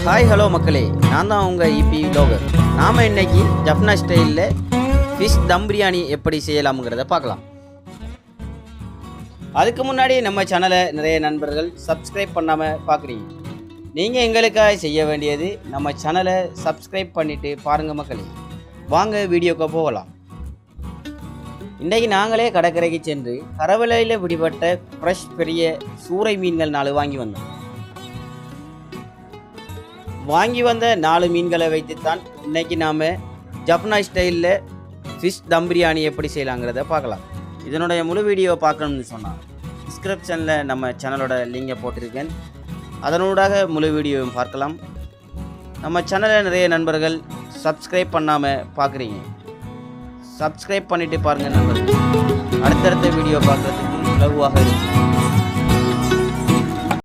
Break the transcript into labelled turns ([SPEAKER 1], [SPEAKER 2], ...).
[SPEAKER 1] Hi hello மக்களே, நான் தான் உங்கள் இபி லோகர். நாம் இன்னைக்கு ஜப்னா ஸ்டைலில் ஃபிஷ் தம் பிரியாணி எப்படி செய்யலாம்ங்கிறத பார்க்கலாம். அதுக்கு முன்னாடி நம்ம சேனலை நிறைய நண்பர்கள் சப்ஸ்கிரைப் பண்ணாமல் பார்க்குறீங்க. நீங்கள் எங்களுக்காக செய்ய வேண்டியது நம்ம சேனலை சப்ஸ்கிரைப் பண்ணிவிட்டு பாருங்கள் மக்களே. வாங்க வீடியோக்கு போகலாம். இன்றைக்கு நாங்களே கடற்கரைக்கு சென்று கரவலையில் பிடிபட்ட ஃப்ரெஷ் பெரிய சூறை மீன்கள் 4 வாங்கி வந்த 4 மீன்களை வைத்துத்தான் இன்றைக்கி நாம் ஜப்னா ஸ்டைலில் ஃபிஷ் தம் பிரியாணி எப்படி செய்யலாங்கிறத பார்க்கலாம். இதனுடைய முழு வீடியோ பார்க்கணும்னு சொன்னால் டிஸ்கிரிப்ஷனில் நம்ம சேனலோட லிங்கை போட்டிருக்கேன். அதனூடாக முழு வீடியோவும் பார்க்கலாம். நம்ம சேனலில் நிறைய நண்பர்கள் சப்ஸ்கிரைப் பண்ணாமல் பார்க்குறீங்க. சப்ஸ்கிரைப் பண்ணிவிட்டு பாருங்கள் நண்பர்கள். அடுத்தடுத்த வீடியோ பார்க்குறதுக்கு இலகுவாக இருக்கும்.